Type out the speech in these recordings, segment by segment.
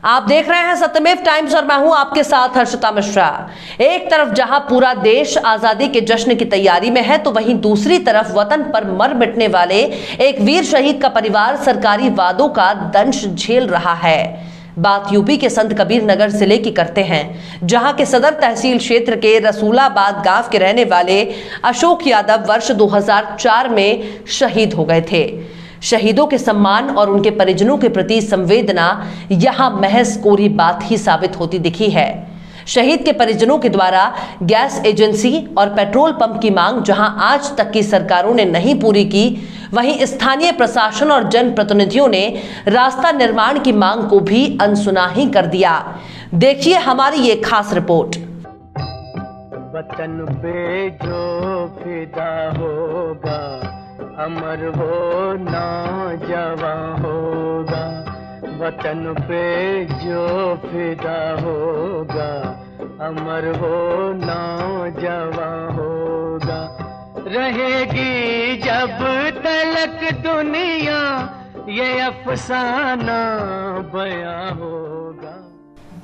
आप देख रहे हैं सत्यमेव टाइम्स और मैं हूं आपके साथ हर्षिता मिश्रा। एक तरफ जहां पूरा देश आजादी के जश्न की तैयारी में है, तो वहीं दूसरी तरफ वतन पर मर मिटने वाले एक वीर शहीद का परिवार सरकारी वादों का दंश झेल रहा है। बात यूपी के संत कबीर नगर जिले की करते हैं, जहां के सदर तहसील क्षेत्र के रसूलाबाद गांव के रहने वाले अशोक यादव वर्ष 2004 में शहीद हो गए थे। शहीदों के सम्मान और उनके परिजनों के प्रति संवेदना यहां महज कोरी बात ही साबित होती दिखी है। शहीद के परिजनों के द्वारा गैस एजेंसी और पेट्रोल पंप की मांग जहां आज तक की सरकारों ने नहीं पूरी की, वहीं स्थानीय प्रशासन और जनप्रतिनिधियों ने रास्ता निर्माण की मांग को भी अनसुना ही कर दिया। देखिए हमारी ये खास रिपोर्ट। वतन पे जो फिदा होगा अमर वो नौजवान होगा। वतन पे जो फिदा होगा अमर वो नौजवान होगा। रहेगी जब तलक दुनिया ये अफसाना बयां होगा।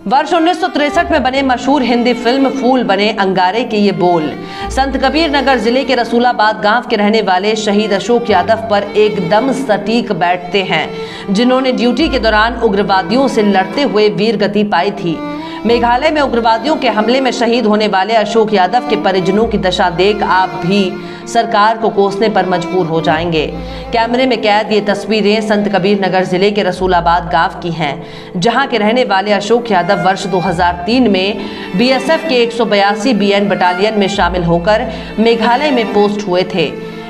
वर्ष 1963 में बने मशहूर हिंदी फिल्म फूल बने अंगारे के ये बोल संत कबीर नगर जिले के रसूलाबाद गांव के रहने वाले शहीद अशोक यादव पर एकदम सटीक बैठते हैं, जिन्होंने ड्यूटी के दौरान उग्रवादियों से लड़ते हुए वीर गति पाई थी। मेघालय में उग्रवादियों के हमले में शहीद होने वाले अशोक यादव के परिजनों की दशा देख आप भी सरकार को कोसने पर मजबूर हो जाएंगे। कैमरे में कैद ये तस्वीरें संत कबीर नगर जिले के रसूलाबाद गांव की हैं, जहां के रहने वाले अशोक यादव वर्ष 2003 में बीएसएफ के 182 बीएन बटालियन में शामिल होकर मेघालय में पोस्ट हुए थे।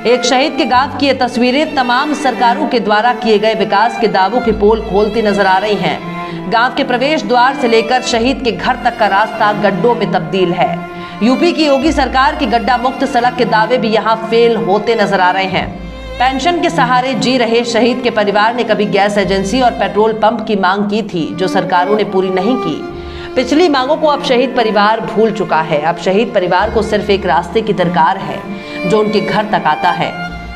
एक शहीद के गांव की ये तस्वीरें तमाम सरकारों के द्वारा किए गए विकास के दावों की पोल खोलती नजर आ रही हैं। गांव के प्रवेश द्वार से लेकर शहीद के घर तक का रास्ता गड्ढों में तब्दील है। यूपी की योगी सरकार की गड्ढा मुक्त सड़क के दावे भी यहां फेल होते नजर आ रहे हैं। पेंशन के सहारे जी रहे शहीद के परिवार ने कभी गैस एजेंसी और पेट्रोल पंप की मांग की थी, जो सरकारों ने पूरी नहीं की। पिछली मांगों को अब शहीद परिवार भूल चुका है। अब शहीद परिवार को सिर्फ एक रास्ते की दरकार है, जो उनके घर तक आता है।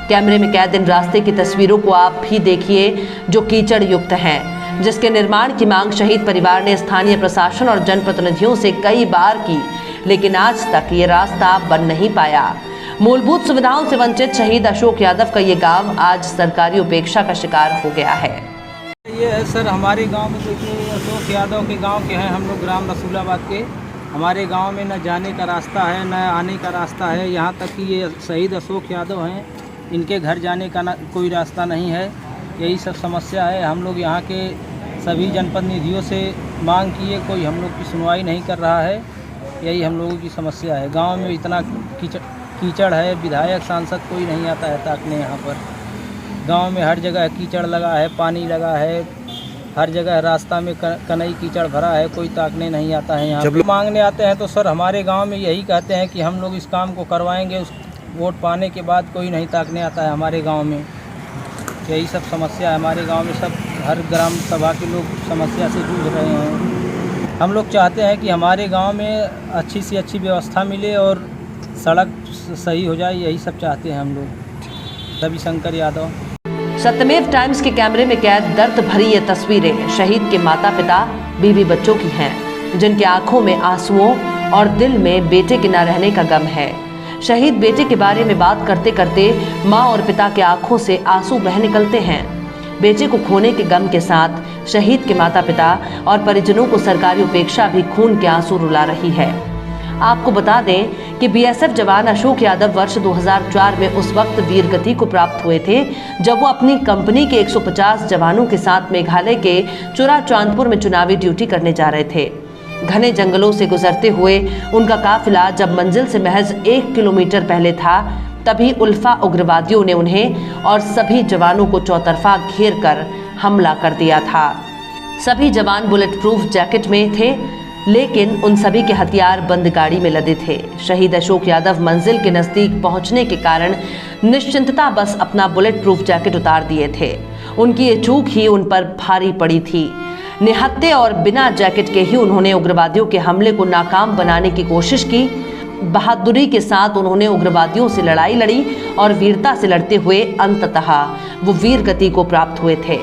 कैमरे में कैद इन रास्ते की तस्वीरों को आप भी देखिए, जो कीचड़ युक्त हैं, जिसके निर्माण की मांग शहीद परिवार ने स्थानीय प्रशासन और जनप्रतिनिधियों से कई बार की, लेकिन आज तक ये रास्ता बन नहीं पाया। मूलभूत सुविधाओं से वंचित शहीद अशोक यादव का ये गांव आज सरकारी उपेक्षा का शिकार हो गया है। ये है सर हमारे गांव में, देखिए अशोक यादव के गांव के हैं हम लोग, ग्राम रसूलाबाद के। हमारे गांव में न जाने का रास्ता है न आने का रास्ता है। यहाँ तक कि ये शहीद अशोक यादव हैं, इनके घर जाने का कोई रास्ता नहीं है। यही सब समस्या है। हम लोग यहाँ के सभी जनप्रतिनिधियों से मांग किए, कोई हम लोग की सुनवाई नहीं कर रहा है। यही हम लोगों की समस्या है। गांव में इतना कीचड़ है, विधायक सांसद कोई नहीं आता है ताकने। यहाँ पर गांव में हर जगह कीचड़ लगा है, पानी लगा है, हर जगह रास्ता में कनई कीचड़ भरा है, कोई ताकने नहीं आता है। यहाँ जब मांगने आते हैं तो सर हमारे गांव में यही कहते हैं कि हम लोग इस काम को करवाएंगे। उस वोट पाने के बाद कोई नहीं ताकने आता है हमारे गाँव में। यही सब समस्या है हमारे गांव में। सब हर ग्राम सभा के लोग समस्या से जूझ रहे हैं। हम लोग चाहते हैं कि हमारे गांव में अच्छी से अच्छी व्यवस्था मिले और सड़क सही हो जाए। यही सब चाहते हैं हम लोग। रविशंकर यादव। सत्यमेव टाइम्स के कैमरे में कैद दर्द भरी ये तस्वीरें शहीद के माता पिता बीवी बच्चों की हैं, जिनके आंखों में आंसुओं और दिल में बेटे के न रहने का गम है। शहीद बेटे के बारे में बात करते करते माँ और पिता के आंखों से आंसू बह निकलते हैं। बेटे को खोने के गम के साथ शहीद के माता पिता और परिजनों को सरकारी उपेक्षा भी खून के आंसू रुला रही है। आपको बता दें कि बीएसएफ जवान अशोक यादव वर्ष 2004 में उस वक्त वीर गति को प्राप्त हुए थे, जब वो अपनी कंपनी के 150 जवानों के साथ मेघालय के चुरा चांदपुर में चुनावी ड्यूटी करने जा रहे थे। घने जंगलों से गुजरते हुए उनका काफिला जब मंजिल से महज 1 किलोमीटर पहले था, तभी उल्फा उग्रवादियों ने उन्हें और सभी जवानों को चौतरफा घेर कर हमला कर दिया था। सभी जवान बुलेट प्रूफ जैकेट में थे, लेकिन उन सभी के हथियार बंद गाड़ी में लदे थे। शहीद अशोक यादव मंजिल के नजदीक पहुंचने के कारण निश्चिंतता बस अपना बुलेट प्रूफ जैकेट उतार दिए थे। उनकी ये चूक ही उन पर भारी पड़ी थी। निहत्थे और बिना जैकेट के ही उन्होंने उग्रवादियों के हमले को नाकाम बनाने की कोशिश की। बहादुरी के साथ उन्होंने उग्रवादियों से लड़ाई लड़ी और वीरता से लड़ते हुए अंततः वो वीर गति को प्राप्त हुए थे।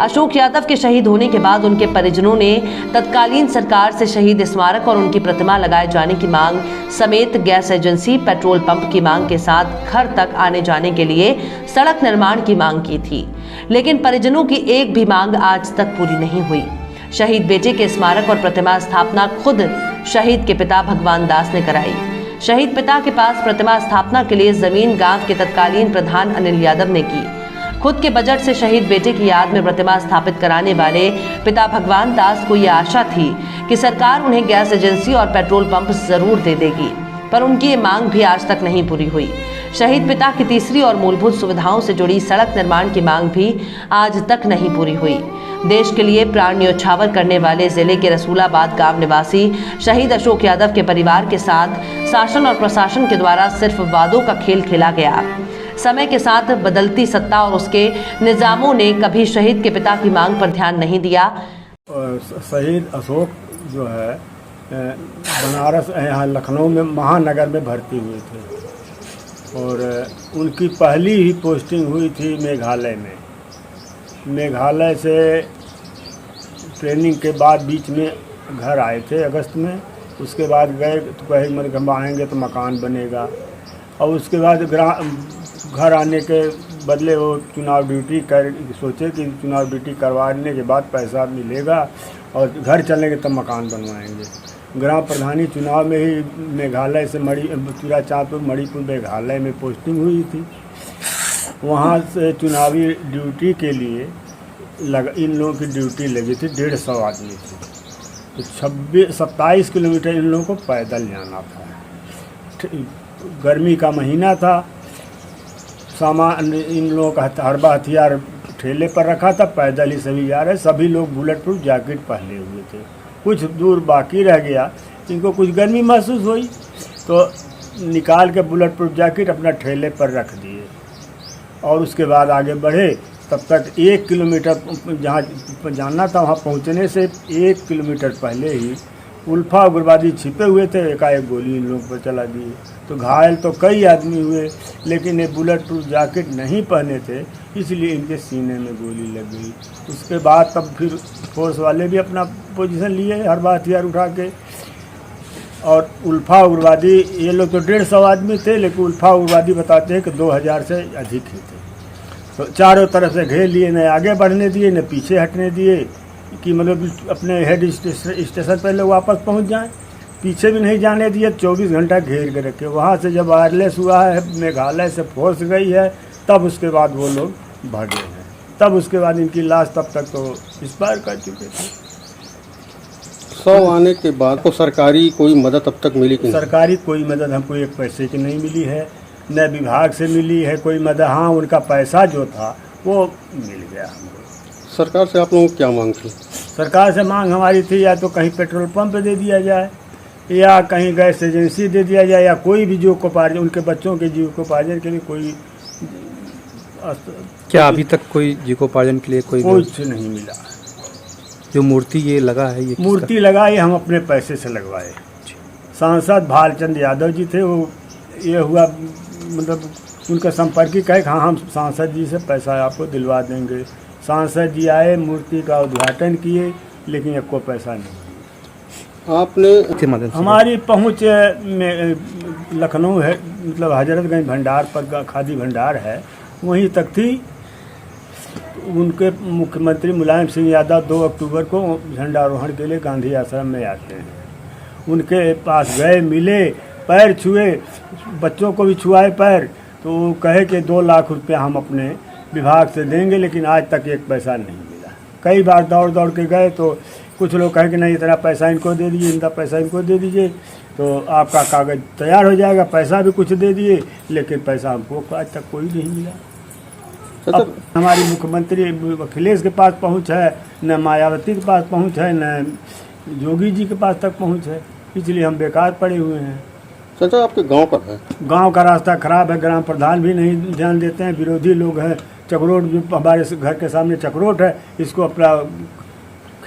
अशोक यादव के शहीद होने के बाद उनके परिजनों ने तत्कालीन सरकार से शहीद स्मारक और उनकी प्रतिमा लगाए जाने की मांग समेत गैस एजेंसी, पेट्रोल पंप की मांग के साथ घर तक आने जाने के लिए सड़क निर्माण की मांग की थी, लेकिन परिजनों की एक भी मांग आज तक पूरी नहीं हुई। शहीद बेटे के स्मारक और प्रतिमा स्थापना खुद शहीद के पिता भगवान दास ने कराई। शहीद पिता के पास प्रतिमा स्थापना के लिए जमीन गांव के तत्कालीन प्रधान अनिल यादव ने की। खुद के बजट से शहीद बेटे की याद में प्रतिमा स्थापित कराने वाले पिता भगवान दास को यह आशा थी कि सरकार उन्हें गैस एजेंसी और पेट्रोल पंप जरूर दे देगी, पर उनकी ये मांग भी आज तक नहीं पूरी हुई। शहीद पिता की तीसरी और मूलभूत सुविधाओं से जुड़ी सड़क निर्माण की मांग भी आज तक नहीं पूरी हुई। देश के लिए प्राण न्योछावर करने वाले जिले के रसूलाबाद गांव निवासी शहीद अशोक यादव के परिवार के साथ शासन और प्रशासन के द्वारा सिर्फ वादों का खेल खेला गया। समय के साथ बदलती सत्ता और उसके निजामों ने कभी शहीद के पिता की मांग पर ध्यान नहीं दिया। शहीद अशोक जो है बनारस यहाँ लखनऊ में महानगर में भर्ती हुए थे और उनकी पहली ही पोस्टिंग हुई थी मेघालय में। मेघालय से ट्रेनिंग के बाद बीच में घर आए थे अगस्त में। उसके बाद गए तो कहे मतलब हम आएंगे तो मकान बनेगा, और उसके बाद घर आने के बदले वो चुनाव ड्यूटी कर सोचे कि चुनाव ड्यूटी करवाने के बाद पैसा मिलेगा और घर चलेंगे तब मकान बनवाएंगे। ग्राम प्रधानी चुनाव में ही मेघालय से चूराचांदपुर मणिपुर मेघालय में पोस्टिंग हुई थी। वहाँ से चुनावी ड्यूटी के लिए इन लोगों की ड्यूटी लगी थी, 150 आदमी थी। तो 27 किलोमीटर इन लोगों को पैदल जाना था। गर्मी का महीना था, सामान इन लोगों का हरबा हथियार ठेले पर रखा था, पैदल ही सभी जा रहे। सभी लोग बुलेट प्रूफ जैकेट पहने हुए थे। कुछ दूर बाकी रह गया, इनको कुछ गर्मी महसूस हुई तो निकाल के बुलेट प्रूफ जैकेट अपना ठेले पर रख दिए और उसके बाद आगे बढ़े। तब तक 1 किलोमीटर जहाँ जाना था वहाँ पहुँचने से 1 किलोमीटर पहले ही उल्फा उग्रवादी छिपे हुए थे, एकाएक गोली इन लोगों पर चला दी। तो घायल तो कई आदमी हुए, लेकिन ये बुलेट प्रूफ जैकेट नहीं पहने थे, इसलिए इनके सीने में गोली लग गई। उसके बाद तब फिर फोर्स वाले भी अपना पोजीशन लिए, हर बार हथियार उठा के। और उल्फा उग्रवादी ये लोग तो 150 आदमी थे, लेकिन उल्फा उग्रवादी बताते हैं कि 2000 से अधिक ही थे। तो चारों तरफ से घेर लिए, न आगे बढ़ने दिए न पीछे हटने दिए कि मतलब अपने हेड स्टेशन पर लोग वापस पहुंच जाएं। पीछे भी नहीं जाने दिए, 24 घंटा घेर के रखे। वहाँ से जब वायरलेस हुआ है, मेघालय से फोर्स गई है, तब उसके बाद वो लोग भागे हैं। तब उसके बाद इनकी लाश तब तक तो एक्सपायर कर चुके थे। 100 आने के बाद तो सरकारी कोई मदद अब तक मिली कि नहीं? सरकारी कोई मदद हमको 1 पैसे की नहीं मिली है, न विभाग से मिली है कोई मदद। हाँ, उनका पैसा जो था वो मिल गया हमको। सरकार से आप लोगों को क्या मांग थी? सरकार से मांग हमारी थी या तो कहीं पेट्रोल पंप दे दिया जाए, या कहीं गैस एजेंसी दे दिया जाए, या कोई भी जीविकोपार्जन, उनके बच्चों के जीविकोपार्जन के लिए कोई। क्या अभी तक कोई जीविकोपार्जन के लिए कोई कुछ नहीं मिला? जो मूर्ति ये लगा है, ये मूर्ति लगाई हम अपने पैसे से लगवाए। सांसद भालचंद यादव जी थे, वो ये हुआ मतलब उनका संपर्क कहे हाँ हम सांसद जी से पैसा आपको दिलवा देंगे। सांसद जी आए, मूर्ति का उद्घाटन किए, लेकिन एक को पैसा नहीं। आपने हमारी पहुंच में लखनऊ है, मतलब हजरतगंज भंडार पर खादी भंडार है, वहीं तक थी। उनके मुख्यमंत्री मुलायम सिंह यादव 2 अक्टूबर को झंडारोहण के लिए गांधी आश्रम में आते हैं। उनके पास गए, मिले, पैर छुए, बच्चों को भी छुआए पैर। तो वो कहे कि 2 लाख रुपया हम अपने विभाग से देंगे, लेकिन आज तक 1 पैसा नहीं मिला। कई बार दौड़ दौड़ के गए तो कुछ लोग कहे कि नहीं इतना पैसा इनको दे दीजिए, इतना पैसा इनको दे दीजिए तो आपका कागज़ तैयार हो जाएगा। पैसा भी कुछ दे दिए, लेकिन पैसा हमको आज तक कोई नहीं मिला। अब हमारी मुख्यमंत्री अखिलेश के पास पहुंच है, न मायावती के पास पहुंच है, न योगी जी के पास तक पहुंच है, इसलिए हम बेकार पड़े हुए हैं। चाचा आपके गांव पर है? गांव का रास्ता खराब है, ग्राम प्रधान भी नहीं ध्यान देते हैं, विरोधी लोग हैं। चक्रोट जो हमारे घर के सामने चक्रोट है, इसको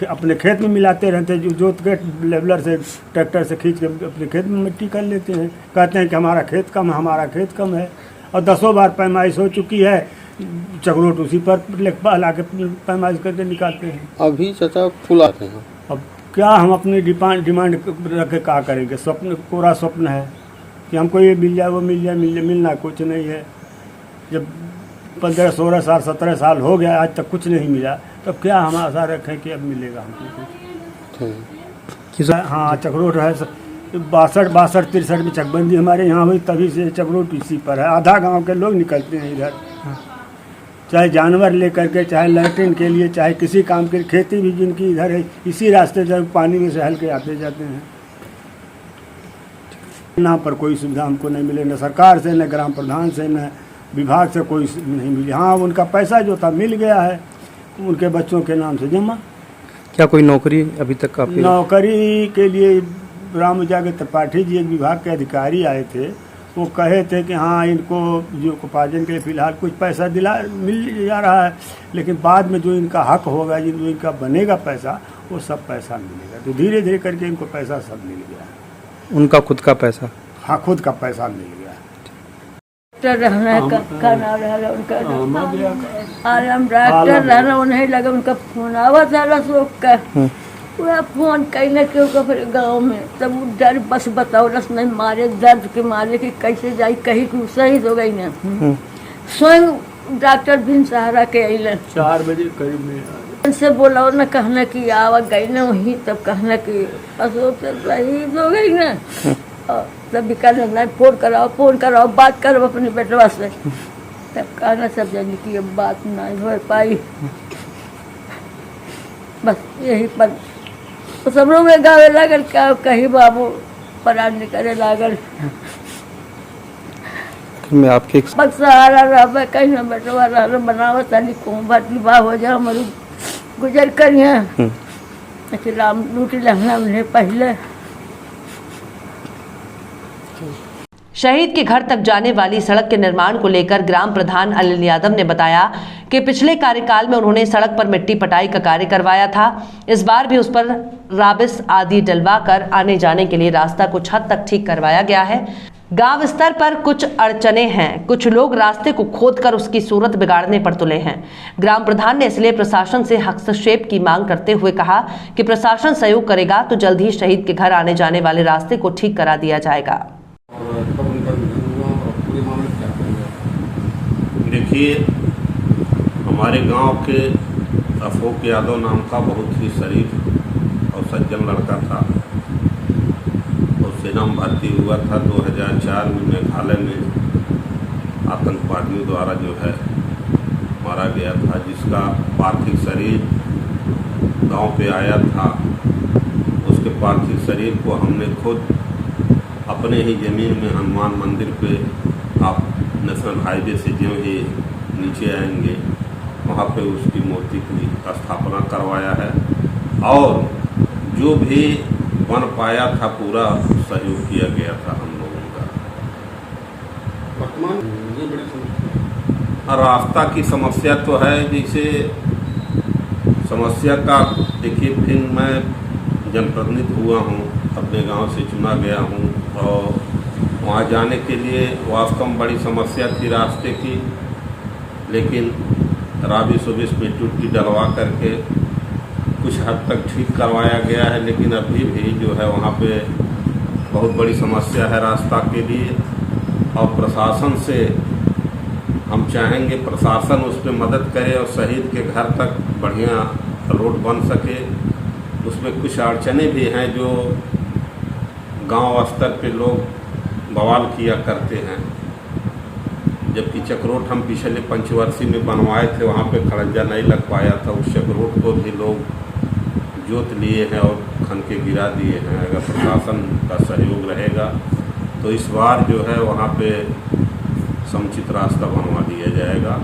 अपने खेत में मिलाते रहते हैं। जो जोत के लेवलर से ट्रैक्टर से खींच के अपने खेत में मिट्टी कर लेते हैं। कहते हैं कि हमारा खेत कम है, हमारा खेत कम है। और 10 बार पैमाइश हो चुकी है, चकरोट उसी पर लेखपाल आके पैमाइश करके निकालते हैं। अभी चाचा फूल आते हैं। अब क्या हम अपनी डिमांड रख के क्या करेंगे? स्वप्न, कोरा स्वप्न है कि हमको ये मिल जाए, वो मिल जाए, मिलना कुछ नहीं है। जब 15, 16 साल, 17 साल हो गया, आज तक कुछ नहीं मिला, तब क्या हम आशा रखें कि अब मिलेगा हमको कुछ? हाँ, चकरोट है 62, 63 में चकबंदी हमारे यहाँ हुई, तभी से चकरोट इसी पर है। आधा गांव के लोग निकलते हैं इधर, चाहे जानवर लेकर के, चाहे लैट्रिन के लिए, चाहे किसी काम के, खेती भी जिनकी इधर है, इसी रास्ते से पानी में से हल के आते जाते हैं। यहाँ पर कोई सुविधा हमको नहीं मिले, न सरकार से, न ग्राम प्रधान से, न विभाग से कोई नहीं मिली। हाँ, उनका पैसा जो था मिल गया है, उनके बच्चों के नाम से जमा। क्या कोई नौकरी अभी तक आपकी? नौकरी के लिए राम जागे त्रिपाठी जी, एक विभाग के अधिकारी आए थे, वो कहे थे कि हाँ, इनको जीविकोपार्जन के लिए फ़िलहाल कुछ पैसा मिल जा रहा है, लेकिन बाद में जो इनका हक होगा, जो इनका बनेगा पैसा, वो सब पैसा मिलेगा। तो धीरे धीरे करके इनको पैसा सब मिल गया। उनका खुद का पैसा? हाँ, खुद का पैसा मिल गया। रहना खाना रहना उनका आराम डॉक्टर रहना उन्हें लगा, उनका फोन आवा था अशोक का, पूरा फोन कहीं न कहीं फिर गाँव में तब डर, बस बताओ रस नहीं मारे, दर्द के मारे कि कैसे जाई, कहीं को शहीद हो गई ना। स्वयं डॉक्टर बिन सहारा के अल 4 बजे करीब में उनसे बोला न, कहना कि आवा गई ना वहीं, तब कहना कि अशोक से शहीद हो गई ना। तब भी कहना फोन कराओ बात करो अपने बेटवा से, तब कहना सब जानी कि अब बात नहीं हो पाई। बस यही पर तो सब लोग गावे लागल, क्या कहीं बाबू परान निकले लागल। मैं आपके बस सहारा रह कहीं ना बेटवा रह बनावत ताली को बाटी बा हो जा हमारे गुजर करिए। राम लूटी लहना उन्हें पहले। शहीद के घर तक जाने वाली सड़क के निर्माण को लेकर ग्राम प्रधान अनिल यादव ने बताया कि पिछले कार्यकाल में उन्होंने सड़क पर मिट्टी पटाई का कार्य करवाया था। इस बार भी उस पर राबिस आदि डलवाकर आने जाने के लिए रास्ता कुछ हद तक ठीक करवाया गया है। गांव स्तर पर कुछ अड़चने हैं, कुछ लोग रास्ते को खोदकर उसकी सूरत बिगाड़ने पर तुले हैं। ग्राम प्रधान ने इसलिए प्रशासन से हस्तक्षेप की मांग करते हुए कहा कि प्रशासन सहयोग करेगा तो जल्द ही शहीद के घर आने जाने वाले रास्ते को ठीक करा दिया जाएगा। देखिए, हमारे गांव के अशोक यादव नाम का बहुत ही शरीफ और सज्जन लड़का था। वो सेना में भर्ती हुआ था। 2004 में मेघालय में आतंकवादियों द्वारा जो है मारा गया था, जिसका पार्थिव शरीर गांव पे आया था। उसके पार्थिव शरीर को हमने खुद अपने ही ज़मीन में हनुमान मंदिर पे, आप नेशनल हाईवे से जो ही नीचे आएंगे वहाँ पे उसकी मूर्ति की स्थापना करवाया है। और जो भी बन पाया था पूरा सहयोग किया गया था हम लोगों का। वर्तमान ये बड़ी समस्या, रास्ता की समस्या तो है। जैसे समस्या का देखिए, फिर मैं जनप्रतिनिधि हुआ हूँ, अपने गांव से चुना गया हूँ, और वहाँ जाने के लिए वास्तव में बड़ी समस्या थी रास्ते की। लेकिन राबिस मिट्टी डलवा करके कुछ हद तक ठीक करवाया गया है। लेकिन अभी भी जो है वहाँ पे बहुत बड़ी समस्या है रास्ता के लिए। और प्रशासन से हम चाहेंगे प्रशासन उस पर मदद करे और शहीद के घर तक बढ़िया रोड बन सके। उसमें कुछ अड़चने भी हैं जो गांव स्तर पे लोग बवाल किया करते हैं। जबकि चक्रोट हम पिछले पंचवर्षीय में बनवाए थे, वहाँ पे खड़ंजा नहीं लग पाया था। उस चक्रोट को भी लोग जोत लिए हैं और खन के गिरा दिए हैं। अगर प्रशासन का सहयोग रहेगा तो इस बार जो है वहाँ पे समुचित रास्ता बनवा दिया जाएगा।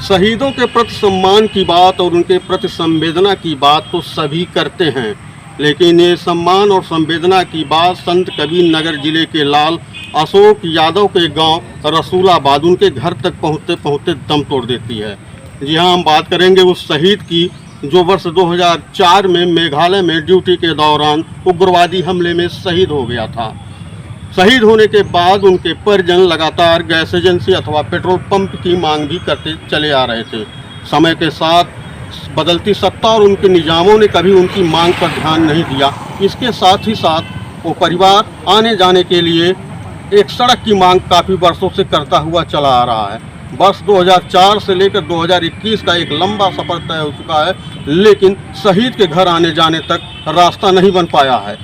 शहीदों के प्रति सम्मान की बात और उनके प्रति संवेदना की बात तो सभी करते हैं, लेकिन ये सम्मान और संवेदना की बात संत कबीर नगर जिले के लाल अशोक यादव के गांव रसूलाबाद उनके घर तक पहुंचते पहुंचते दम तोड़ देती है। जी हाँ, हम बात करेंगे उस शहीद की जो वर्ष 2004 में मेघालय में ड्यूटी के दौरान उग्रवादी हमले में शहीद हो गया था। शहीद होने के बाद उनके परिजन लगातार गैस एजेंसी अथवा पेट्रोल पंप की मांग भी करते चले आ रहे थे। समय के साथ बदलती सत्ता और उनके निजामों ने कभी उनकी मांग पर ध्यान नहीं दिया। इसके साथ ही साथ वो परिवार आने जाने के लिए एक सड़क की मांग काफ़ी वर्षों से करता हुआ चला आ रहा है। वर्ष 2004 से लेकर 2021 का एक लंबा सफ़र तय हो चुका है, लेकिन शहीद के घर आने जाने तक रास्ता नहीं बन पाया है।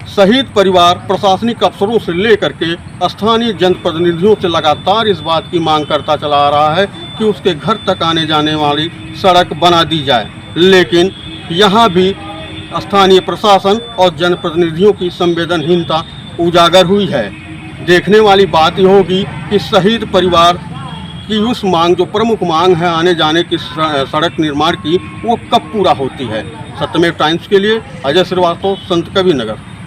शहीद परिवार प्रशासनिक अफसरों से लेकर के स्थानीय जनप्रतिनिधियों से लगातार इस बात की मांग करता चला आ रहा है कि उसके घर तक आने जाने वाली सड़क बना दी जाए, लेकिन यहाँ भी स्थानीय प्रशासन और जनप्रतिनिधियों की संवेदनहीनता उजागर हुई है। देखने वाली बात यह होगी कि शहीद परिवार की उस मांग, जो प्रमुख मांग है आने जाने की सड़क निर्माण की, वो कब पूरा होती है। सत्यमेव टाइम्स के लिए अजय श्रीवास्तव, संत कबीर नगर।